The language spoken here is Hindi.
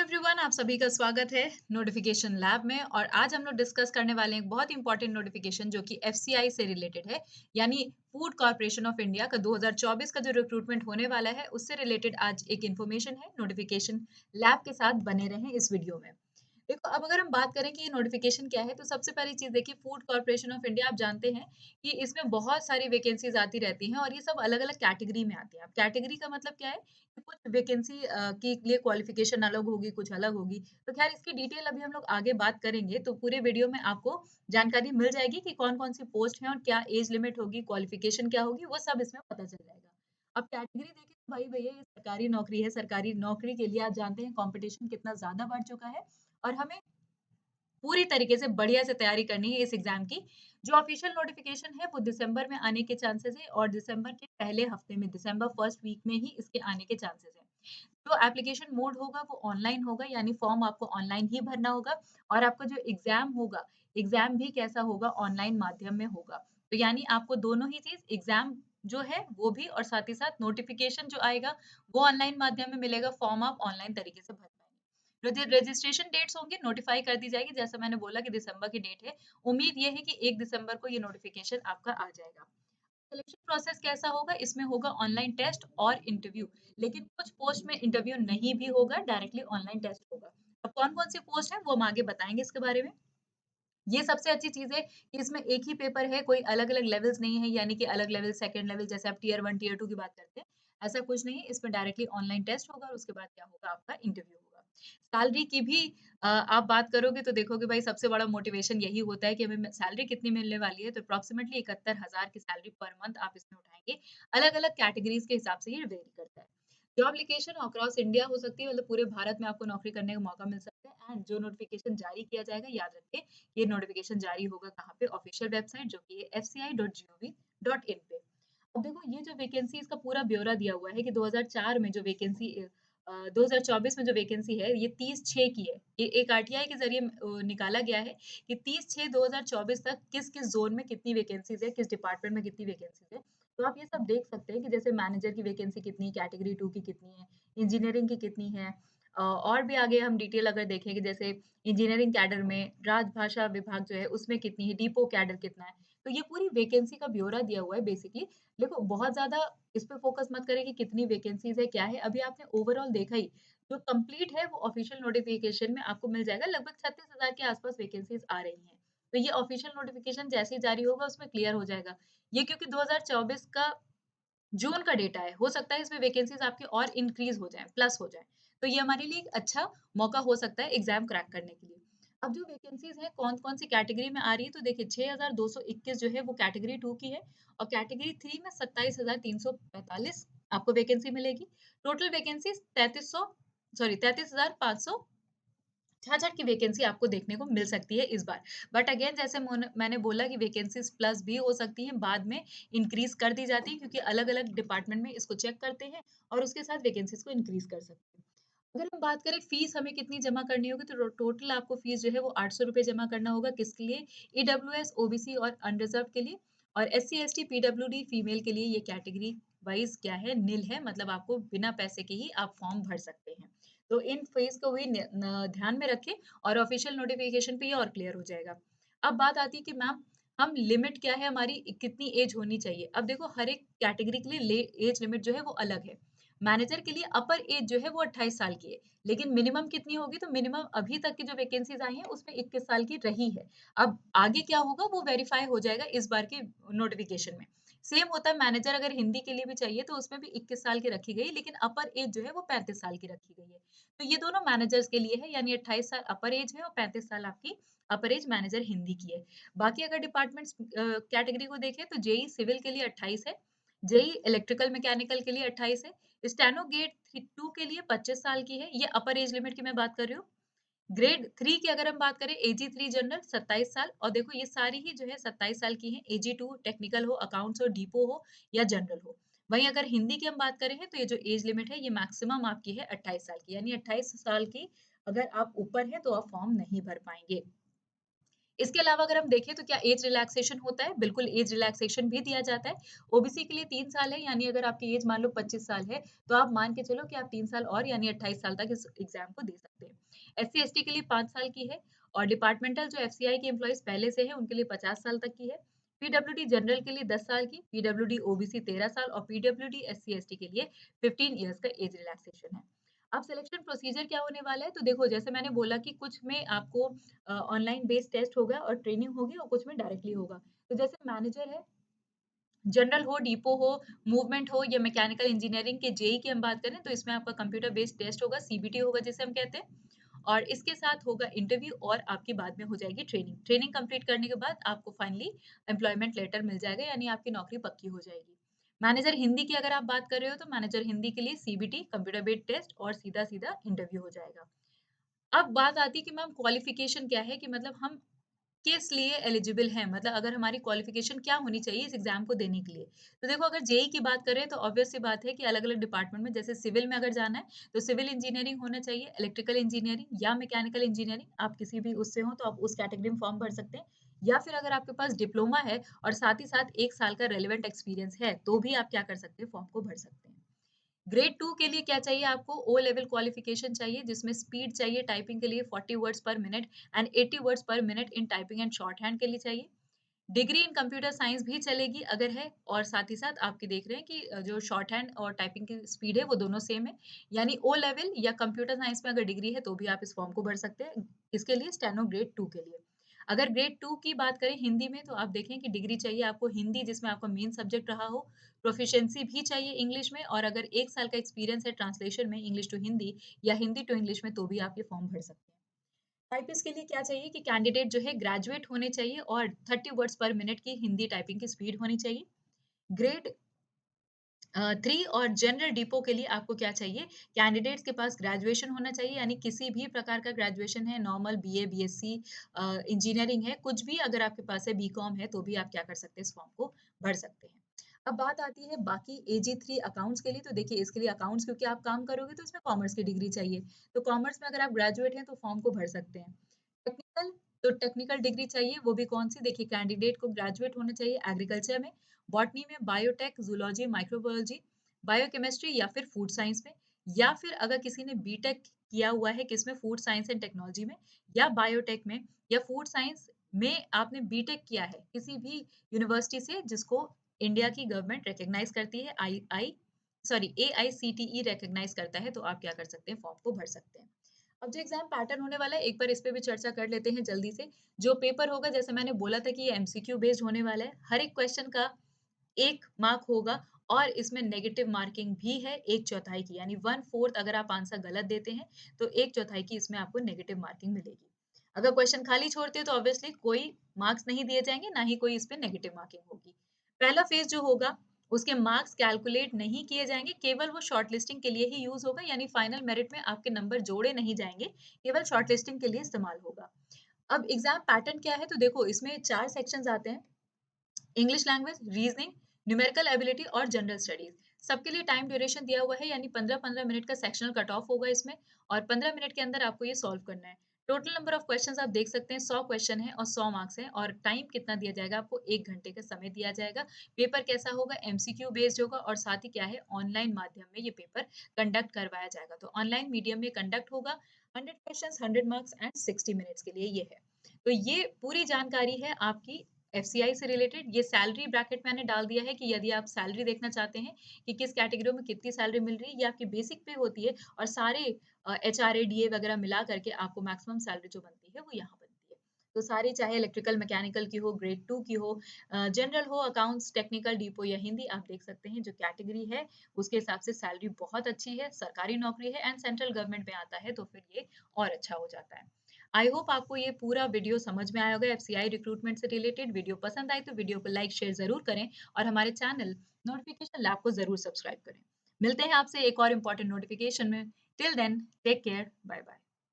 एवरीवन, आप सभी का स्वागत है नोटिफिकेशन लैब में। और आज हम लोग डिस्कस करने वाले हैं एक बहुत इंपॉर्टेंट नोटिफिकेशन जो कि एफसीआई से रिलेटेड है, यानी फूड कॉर्पोरेशन ऑफ इंडिया का 2024 का जो रिक्रूटमेंट होने वाला है उससे रिलेटेड आज एक इन्फॉर्मेशन है। नोटिफिकेशन लैब के साथ बने रहें इस वीडियो में। देखो, अब अगर हम बात करें कि ये नोटिफिकेशन क्या है, तो सबसे पहली चीज़ देखिए, फूड कॉर्पोरेशन ऑफ इंडिया आप जानते हैं कि इसमें बहुत सारी वैकेंसीज़ आती रहती हैं और ये सब अलग-अलग कैटेगरी में आती हैं। अब कैटेगरी का मतलब क्या है कि कुछ वैकेंसी के लिए क्वालिफिकेशन अलग होगी, कुछ अलग होगी। तो ख़ैर इसकी डिटेल अभी हम लोग आगे बात करेंगे, तो पूरे वीडियो में आपको जानकारी मिल जाएगी कि कौन-कौन सी पोस्ट हैं और क्या एज लिमिट होगी, क्वालिफिकेशन क्या होगी, वो सब इसमें पता चल जाएगा। अब कैटेगरी देखें तो भाई भैया ये सरकारी नौकरी है, सरकारी नौकरी के लिए आप जानते हैं कॉम्पिटिशन कितना ज़्यादा बढ़ चुका है और हमें पूरी तरीके से बढ़िया से तैयारी करनी है इस एग्जाम की। जो ऑफिशियल नोटिफिकेशन है वो दिसंबर में आने के चांसेस है और दिसंबर के पहले हफ्ते में, दिसंबर फर्स्ट वीक में ही इसके आने के चांसेस है। जो एप्लीकेशन मोड होगा वो ऑनलाइन होगा, यानी फॉर्म आपको ऑनलाइन ही भरना होगा और आपका जो एग्जाम होगा, एग्जाम भी कैसा होगा, ऑनलाइन माध्यम में होगा। तो यानी आपको दोनों ही चीज, एग्जाम जो है वो भी और साथ ही साथ नोटिफिकेशन जो आएगा वो ऑनलाइन माध्यम में मिलेगा, फॉर्म आप ऑनलाइन तरीके से भर पाएंगे। जो रजिस्ट्रेशन डेट्स होंगी नोटिफाई कर दी जाएगी, जैसा मैंने बोला कि दिसंबर की डेट है। उम्मीद ये है कि 1 दिसंबर को ये नोटिफिकेशन आपका आ जाएगा। सिलेक्शन प्रोसेस कैसा होगा, इसमें होगा ऑनलाइन टेस्ट और इंटरव्यू, लेकिन कुछ पोस्ट में इंटरव्यू नहीं भी होगा, डायरेक्टली ऑनलाइन टेस्ट होगा। अब कौन कौन सी पोस्ट है वो हम आगे बताएंगे इसके बारे में। ये सबसे अच्छी चीज़ है कि इसमें एक ही पेपर है, कोई अलग-अलग लेवल्स नहीं है, यानी कि अलग लेवल, सेकंड लेवल, जैसे आप टियर 1, टियर 2 की बात करते हैं, ऐसा कुछ नहीं है। इसमें डायरेक्टली ऑनलाइन टेस्ट होगा और उसके बाद क्या होगा, आपका इंटरव्यू होगा। सैलरी की भी आप बात करोगे तो देखोगे भाई, सबसे बड़ा मोटिवेशन यही होता है कि हमें सैलरी कितनी मिलने वाली है, तो अप्रॉक्सिमेटली 71,000 की सैलरी पर मंथ आप इसमें उठाएँगे। अलग-अलग कैटेगरीज़ के हिसाब से ये वेरी करता है। जॉब लोकेशन अक्रॉस इंडिया हो सकती है, मतलब पूरे भारत में आपको नौकरी करने का मौका मिल सकता है। एंड जो नोटिफिकेशन जारी किया जाएगा, याद रखिए ये नोटिफिकेशन जारी होगा कहाँ पे, ऑफिशियल वेबसाइट जो कि है fci.gov.in पे। अब देखो, ये जो वैकेंसी, इसका पूरा ब्यौरा दिया हुआ है कि 2004 में जो वैकेंसी 2024 में जो वैकेंसी है ये 30/6 की है। ये एक आरटीआई के जरिए निकाला गया है कि 30/6/2024 तक किस किस जोन में कितनी वैकेंसीज है, किस डिपार्टमेंट में कितनी वैकेंसीज है। तो आप ये सब देख सकते हैं कि जैसे मैनेजर की वैकेंसी कितनी, कैटेगरी 2 की कितनी है, इंजीनियरिंग की कितनी है। और भी आगे हम डिटेल अगर देखें कि जैसे इंजीनियरिंग कैडर में राजभाषा विभाग जो है उसमें कितनी है, डिपो कैडर कितना है। तो ये पूरी वैकेंसी का ब्यौरा दिया हुआ है बेसिकली। देखो, बहुत ज़्यादा इस पे फोकस मत करें कि कितनी वैकेंसीज़ है, क्या है। अभी आपने ओवरऑल देखा ही, जो कंप्लीट है वो ऑफिशियल नोटिफिकेशन में आपको मिल जाएगा। लगभग 36,000 के आसपास वैकेंसीज़ आ रही हैं। तो ये ऑफिशियल नोटिफिकेशन जैसे ही जारी होगा उसमें क्लियर हो जाएगा। ये क्योंकि 2024 का जून का डेटा है, हो सकता है इसमें वैकेंसीज़ आपकी और इंक्रीज़ हो जाएँ, प्लस हो जाएँ। तो ये हमारे लिए एक अच्छा मौका हो सकता है एग्ज़ाम क्रैक करने के लिए। अब जो वैकेंसीज़ हैं, कौन-कौन सी कैटेगरी में आ रही है, तो देखिए 6,221 जो है वो कैटेगरी 2 की है और कैटेगरी 3 में 27,345 आपको वैकेंसी मिलेगी। टोटल वैकेंसीज़ 33,500 66 की वैकेंसी आपको देखने को मिल सकती है इस बार। बट अगेन, जैसे मैंने बोला कि वैकेंसीज प्लस भी हो सकती हैं, बाद में इंक्रीज कर दी जाती है, क्योंकि अलग-अलग डिपार्टमेंट में इसको चेक करते हैं और उसके साथ वैकेंसीज को इंक्रीज कर सकते हैं। अगर हम बात करें फीस हमें कितनी जमा करनी होगी, तो टोटल आपको फीस जो है वो 800 रुपए जमा करना होगा। किसके लिए? ईडब्ल्यूएस, ओबीसी और अनरिजर्व के लिए। और एससी, एसटी, पीडब्ल्यूडी फीमेल के लिए ये कैटेगरी वाइज क्या है, निल है, मतलब आपको बिना पैसे के ही आप फॉर्म भर सकते हैं। तो इन फीस को भी ध्यान में रखें और ऑफिशियल नोटिफिकेशन पे ये और क्लियर हो जाएगा। अब बात आती है कि मैम, हम लिमिट क्या है हमारी, कितनी एज होनी चाहिए। अब देखो, हर एक कैटेगरी के लिए एज लिमिट जो है वो अलग है। मैनेजर के लिए अपर एज जो है वो 28 साल की है, लेकिन मिनिमम कितनी होगी, तो मिनिमम अभी तक की जो वैकेंसीज आई हैं उसमें 21 साल की रही है। अब आगे क्या होगा वो वेरीफाई हो जाएगा इस बार के नोटिफिकेशन में। सेम होता है, मैनेजर अगर हिंदी के लिए भी चाहिए तो उसमें भी 21 साल की रखी गई, लेकिन अपर एज जो है वो 35 साल की रखी गई है। तो ये दोनों मैनेजर्स के लिए है, यानी 28 साल अपर एज है और 35 साल आपकी अपर एज मैनेजर हिंदी की है। बाकी अगर डिपार्टमेंट्स कैटेगरी को देखें तो जेई सिविल के लिए 28 है, जेई इलेक्ट्रिकल मैकेनिकल के लिए 28 है, स्टेनो गेट 2 के लिए 25 साल की है, ये अपर एज लिमिट की मैं बात कर रही हूँ। ग्रेड 3 की अगर हम बात करें, एजी 3 जनरल 27 साल, और देखो ये सारी ही जो है 27 साल की हैं। एजी 2 टेक्निकल हो, अकाउंट्स हो, डिपो हो या जनरल हो। वहीं अगर हिंदी की हम बात करें तो ये जो एज लिमिट है ये मैक्सिमम आपकी है 28 साल की, यानी 28 साल की अगर आप ऊपर हैं तो आप फॉर्म नहीं भर पाएंगे। इसके अलावा अगर हम देखें तो क्या एज रिलैक्सेशन होता है? बिल्कुल एज रिलैक्सेशन भी दिया जाता है। ओबीसी के लिए 3 साल है, यानी अगर आपकी एज मान लो 25 साल है, तो आप मान के चलो कि आप 3 साल और यानी 28 साल तक इस एग्ज़ाम को दे सकते हैं। एससी-एसटी के लिए 5 साल की है और डिपार्टमेंटल जो एफसीआई के एम्प्लॉइज़ पहले से हैं, उनके लिए 50 साल तक की है। पीडब्ल्यूडी जनरल के लिए 10 साल की, पीडब्ल्यूडी ओबीसी 13 साल और पीडब्ल्यूडी एससी-एसटी के लिए 15 इयर्स का एज रिलैक्सेशन है। अब सिलेक्शन प्रोसीजर क्या होने वाला है? तो देखो जैसे मैंने बोला कि कुछ में आपको ऑनलाइन बेस्ड टेस्ट होगा और ट्रेनिंग होगी और कुछ में डायरेक्टली होगा। तो जैसे मैनेजर है, जनरल हो, डिपो हो, मूवमेंट हो या मैकेनिकल इंजीनियरिंग के जेईई की हम बात करें तो इसमें आपका कंप्यूटर बेस्ड टेस्ट होगा, सीबीटी होगा जिसे हम कहते हैं और इसके साथ होगा इंटरव्यू और आपकी बाद में हो जाएगी ट्रेनिंग। ट्रेनिंग कंप्लीट करने के बाद आपको फाइनली एम्प्लॉयमेंट लेटर मिल जाएगा यानी आपकी नौकरी पक्की हो जाएगी। मैनेजर हिंदी की अगर आप बात कर रहे हो तो मैनेजर हिंदी के लिए सीबीटी, कंप्यूटर बेस्ड टेस्ट और सीधा-सीधा इंटरव्यू हो जाएगा। अब बात आती है कि मैम क्वालिफ़िकेशन क्या है कि मतलब हम किस लिए एलिजिबल हैं? मतलब अगर हमारी क्वालिफ़िकेशन क्या होनी चाहिए इस एग्ज़ाम को देने के लिए? तो देखो अगर जेईई की बात करें तो ऑब्वियस सी बात है कि अलग-अलग डिपार्टमेंट में जैसे सिविल में अगर जाना है, तो सिविल इंजीनियरिंग होना चाहिए, इलेक्ट्रिकल इंजीनियरिंग या मैकेनिकल इंजीनियरिंग आप किसी भी उससे हो तो आप उस कैटेगरी में फॉर्म भर सकते हैं। या फिर अगर आपके पास डिप्लोमा है और साथ ही साथ 1 साल का रेलेवेंट एक्सपीरियंस है, तो भी आप क्या कर सकते हैं फॉर्म को भर सकते हैं। ग्रेड 2 के लिए क्या चाहिए आपको? ओ लेवल क्वालिफिकेशन चाहिए जिसमें स्पीड चाहिए टाइपिंग के लिए 40 वर्ड्स पर मिनट एंड 80 वर्ड्स पर minute in typing and short hand के लिए चाहिए। डिग्री इन कंप्यूटर साइंस भी चलेगी अगर है और साथ ही साथ आपके देख रहे हैं कि जो शॉर्ट हैंड और टाइपिंग की स्पीड है वो दोनों सेम है। यानी ओ लेवल या कंप्यूटर साइंस में अगर डिग्री है तो भी आप इस फॉर्म को भर सकते हैं। इसके लिए स्टेनो ग्रेड 2 के लिए। अगर ग्रेड 2 की बात करें हिंदी में तो आप देखें कि डिग्री चाहिए आपको हिंदी जिसमें आपका मेन सब्जेक्ट रहा हो, प्रोफिशिएंसी भी चाहिए इंग्लिश में और अगर 1 साल का एक्सपीरियंस है ट्रांसलेशन में इंग्लिश टू हिंदी या हिंदी टू इंग्लिश में तो भी आप ये फॉर्म भर सकते हैं। टाइपिस्ट के लिए क्या चाहिए कि कैंडिडेट जो है ग्रेजुएट होने चाहिए और 30 वर्ड्स पर मिनट की हिंदी टाइपिंग की स्पीड होनी चाहिए। ग्रेड 3 और जनरल डिपो के लिए आपको क्या चाहिए? कैंडिडेट्स के पास ग्रेजुएशन होना चाहिए यानी किसी भी प्रकार का ग्रेजुएशन है, नॉर्मल बीए, बीएससी इंजीनियरिंग है, कुछ भी अगर आपके पास है, बीकॉम है, तो भी आप क्या कर सकते हैं, इस फॉर्म को भर सकते हैं। अब बात आती है बाकी एजी 3 अकाउंट्स के लिए, तो देखिए इसके लिए अकाउंट्स क्योंकि आप काम करोगे तो इसमें कॉमर्स की डिग्री चाहिए। तो कॉमर्स में अगर आप ग्रेजुएट हैं, तो फॉर्म को भर सकते हैं। टेक्निकल, तो टेक्निकल डिग्री चाहिए, वो भी कौन-सी? देखिए कैंडिडेट को ग्रेजुएट होना चाहिए एग्रीकल्चर में, बॉटनी में, बायोटेक, ज़ूलॉजी, माइक्रोबायोलॉजी, बायोकेमिस्ट्री या फिर फूड साइंस में या फिर अगर किसी ने बीटेक किया हुआ है किसमें फूड साइंस एंड टेक्नोलॉजी में या बायोटेक में या फूड साइंस में आपने बीटेक किया है किसी भी यूनिवर्सिटी से जिसको इंडिया की गवर्नमेंट रिकॉग्नाइज करती है आई आई सॉरी एआईसीटीई रिकॉग्नाइज करता है तो आप क्या कर सकते हैं फॉर्म को भर सकते हैं। अब जो एग्जाम पैटर्न होने वाला है एक बार इस पे भी चर्चा कर लेते हैं जल्दी से। जो पेपर होगा जैसे मैंने बोला था कि ये एमसीक्यू बेस्ड होने वाला है, हर एक क्वेश्चन का 1 मार्क होगा और इसमें नेगेटिव मार्किंग भी है 1/4 की यानी 1/4 अगर आप आंसर गलत देते हैं, तो 1/4 की इसमें आपको नेगेटिव मार्किंग मिलेगी। अगर क्वेश्चन खाली छोड़ते हो तो ऑब्वियसली कोई मार्क्स नहीं दिए जाएँगे, ना ही कोई इस पे नेगेटिव मार्किंग होगी। पहला फेज़ जो होगा, उसके मार्क्स कैलकुलेट नहीं किए जाएँगे, केवल वो शॉर्टलिस्टिंग के लिए ही यूज़ होगा यानी फाइनल मेरिट में आपके नंबर जोड़े नहीं जाएँगे, केवल शॉर्टलिस्टिंग के लिए इस्तेमाल होगा। अब एग्ज़ाम पैटर्न क्या है? तो देखो इसमें 4 सेक्शंस आते हैं। English language, reasoning, numerical ability और जनरल स्टडीज। सबके लिए टाइम ड्यूरेशन दिया हुआ है यानी 15-15 मिनट का सेक्शनल कट ऑफ होगा इसमें और 15 मिनट के अंदर आपको ये सॉल्व करना है। टोटल नंबर ऑफ क्वेश्चंस आप देख सकते हैं 100 क्वेश्चन है और 100 मार्क्स हैं और टाइम कितना दिया जाएगा आपको 1 घंटे का समय दिया जाएगा। पेपर कैसा होगा? एमसीक्यू बेस्ड होगा और साथ ही क्या है ऑनलाइन माध्यम में ये पेपर कंडक्ट करवाया जाएगा। तो ऑनलाइन मीडियम में कंडक्ट होगा। 100 क्वेश्चंस 100 मार्क्स एंड 60 मिनट्स के लिए ये है। तो ये पूरी जानकारी है आपकी एफसीआई से रिलेटेड। ये सैलरी ब्रैकेट मैंने डाल दिया है कि यदि आप सैलरी देखना चाहते हैं कि किस कैटेगरी में कितनी सैलरी मिल रही है, ये आपकी बेसिक पे होती है और सारे एचआरए, डीए वगैरह मिला करके आपको मैक्सिमम सैलरी जो बनती है, वो यहाँ बनती है। तो सारी चाहे इलेक्ट्रिकल, मैकेनिकल की हो, ग्रेड 2 की हो, जनरल हो, अकाउंट्स, टेक्निकल, डीपो या हिंदी, आप देख सकते हैं जो कैटेगरी है, उसके हिसाब से सैलरी बहुत अच्छी है, सरकारी नौकरी है एंड सेंट्रल गवर्नमेंट में आता है, तो फिर ये और अच्छा हो जाता है। आई होप आपको ये पूरा वीडियो समझ में आया होगा एफसीआई रिक्रूटमेंट से रिलेटेड। वीडियो पसंद आई तो वीडियो को लाइक शेयर जरूर करें और हमारे चैनल नोटिफिकेशन लैब को जरूर सब्सक्राइब करें। मिलते हैं आपसे एक और इम्पोर्टेंट नोटिफिकेशन में। Till then take care, bye bye.